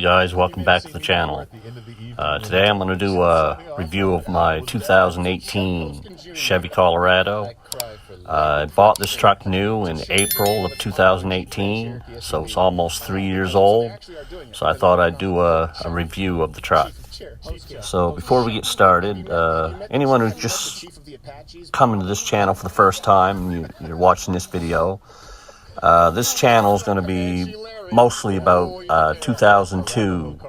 guys, welcome back to the channel. Today I'm going to do a review of my 2018 Chevy Colorado. I bought this truck new in April of 2018, so it's almost 3 years old. So I thought I'd do a review of the truck. So before we get started, anyone who's just coming to this channel for the first time and you're watching this video, this channel is going to be mostly about 2002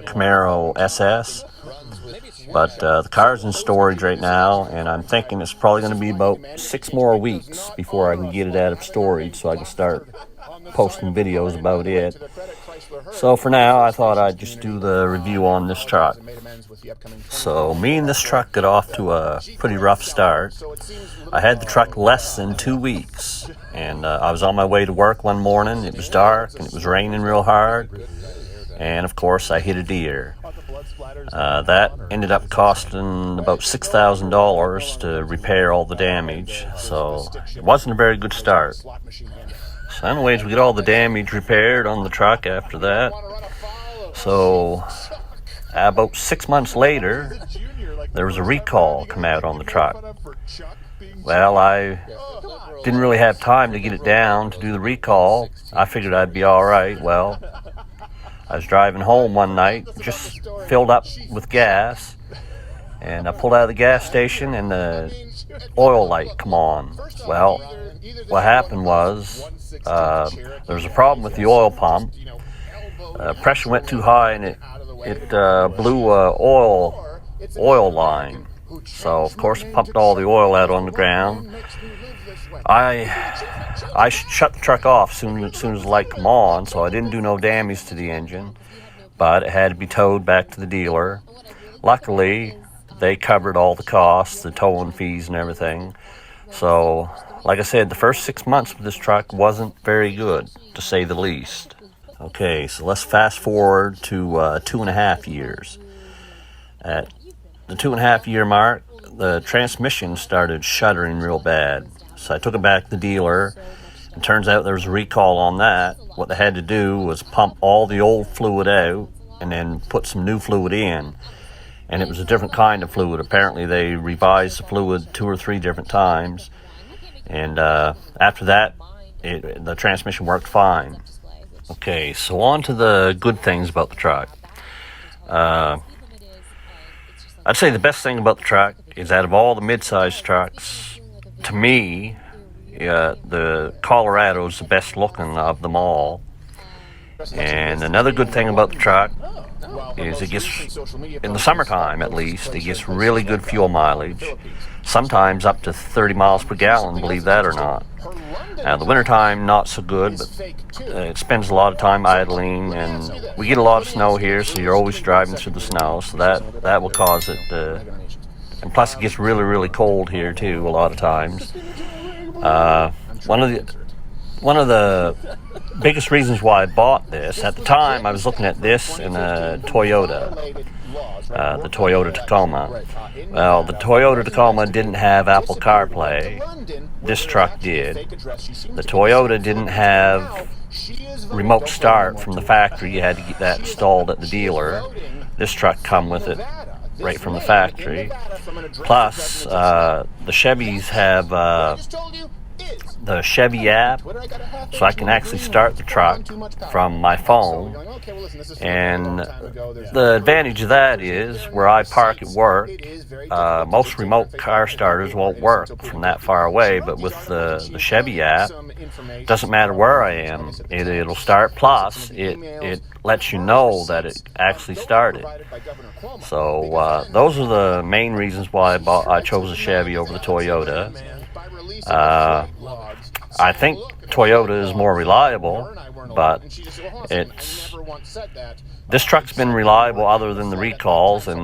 Camaro SS, but the car's in storage right now, and I'm thinking it's probably going to be about 6 more weeks before I can get it out of storage so I can start posting videos about it. So for now, I thought I'd just do the review on this truck. So me and this truck got off to a pretty rough start. I had the truck less than 2 weeks, and I was on my way to work one morning. It was dark and it was raining real hard, and of course I hit a deer. That ended up costing about $6,000 to repair all the damage, so it wasn't a very good start. So anyways, we get all the damage repaired on the truck after that. So about 6 months later, there was a recall come out on the truck. Well, I didn't really have time to get it down to do the recall. I figured I'd be alright. Well, I was driving home one night, just filled up with gas, and I pulled out of the gas station and the oil light come on. Well, what happened was there was a problem with the oil pump. Pressure went too high and it blew a oil line. So of course it pumped all the oil out on the ground. I shut the truck off as soon as the light come on, so I didn't do no damage to the engine, but it had to be towed back to the dealer. Luckily, they covered all the costs, the towing fees and everything. So, like I said, the first 6 months with this truck wasn't very good, to say the least. Okay, so let's fast forward to 2.5 years. At the 2.5 year mark, the transmission started shuddering real bad. So I took it back to the dealer, and turns out there was a recall on that. What they had to do was pump all the old fluid out and then put some new fluid in. And it was a different kind of fluid. Apparently they revised the fluid 2 or 3 different times. And after that, the transmission worked fine. Okay, so on to the good things about the truck. I'd say the best thing about the truck is out of all the mid-size trucks, to me, the Colorado is the best looking of them all. And another good thing about the truck is it gets, in the summertime at least, it gets really good fuel mileage. Sometimes up to 30 miles per gallon, believe that or not. Now, the wintertime, not so good, but it spends a lot of time idling, and we get a lot of snow here, so you're always driving through the snow, so that will cause it and plus it gets really, really cold here too a lot of times. One of the biggest reasons why I bought this, at the time I was looking at this in a Toyota, the Toyota Tacoma. Well, the Toyota Tacoma didn't have Apple CarPlay. This truck did. The Toyota didn't have remote start from the factory. You had to get that installed at the dealer. This truck come with it right from the factory. Plus, the Chevys have the Chevy app, so I can actually start the truck from my phone. And the advantage of that is, where I park at work, most remote car starters won't work from that far away, but with the Chevy app, it doesn't matter where I am, it'll start. Plus, it lets you know that it actually started. So those are the main reasons why I chose a Chevy over the Toyota. I think Toyota is more reliable, but this truck's been reliable other than the recalls, and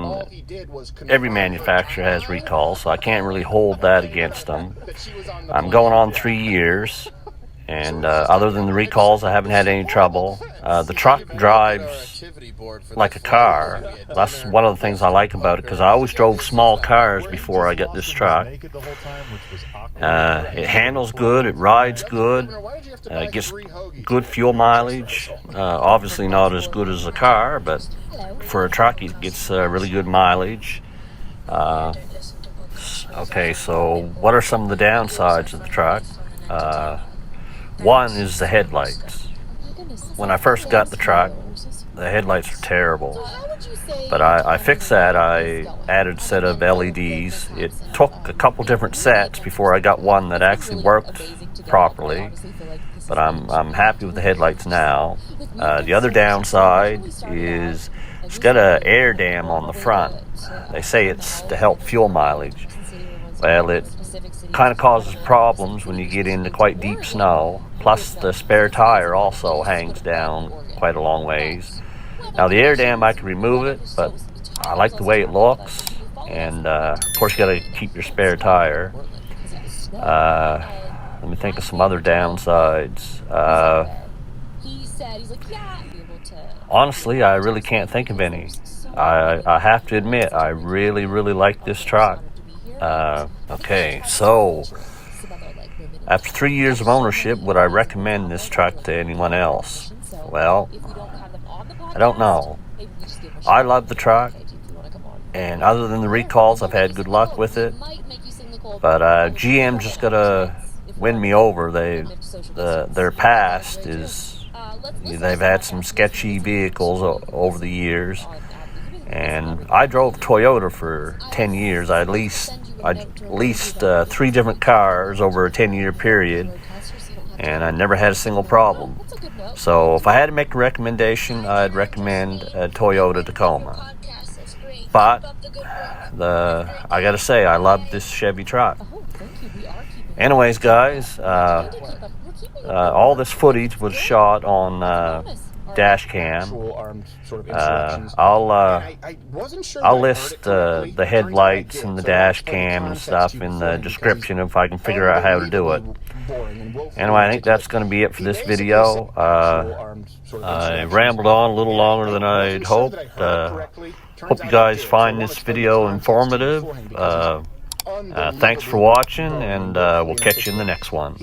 every manufacturer has recalls, so I can't really hold that against them. I'm going on 3 years, And other than the recalls, I haven't had any trouble. The truck drives like a car. That's one of the things I like about it, because I always drove small cars before I got this truck. It handles good, it rides good, it gets good fuel mileage. Obviously not as good as a car, but for a truck it gets really good mileage. Okay, so what are some of the downsides of the truck? One is the headlights. When I first got the truck, the headlights were terrible. But I fixed that. I added a set of LEDs. It took a couple different sets before I got one that actually worked properly. But I'm happy with the headlights now. The other downside is it's got an air dam on the front. They say it's to help fuel mileage. Well, it kind of causes problems when you get into quite deep snow. Plus, the spare tire also hangs down quite a long ways. Now, the air dam, I can remove it, but I like the way it looks. And, of course, you got to keep your spare tire. Let me think of some other downsides. Honestly, I really can't think of any. I have to admit, I really, really like this truck. Okay, so after 3 years of ownership, would I recommend this truck to anyone else? Well, I don't know. I love the truck, and other than the recalls, I've had good luck with it. But GM just gotta win me over. Their past is they've had some sketchy vehicles over the years. And I drove Toyota for 10 years. I leased 3 different cars over a 10-year period, and I never had a single problem. So if I had to make a recommendation, I'd recommend a Toyota Tacoma. But I gotta say, I love this Chevy truck. Anyways, guys, all this footage was shot on dash cam. I'll list the headlights and the dash cam and stuff in the description if I can figure out how to do it. Anyway, I think that's going to be it for this video. I rambled on a little longer than I'd hoped. Hope you guys find this video informative. Thanks for watching, and we'll catch you in the next one.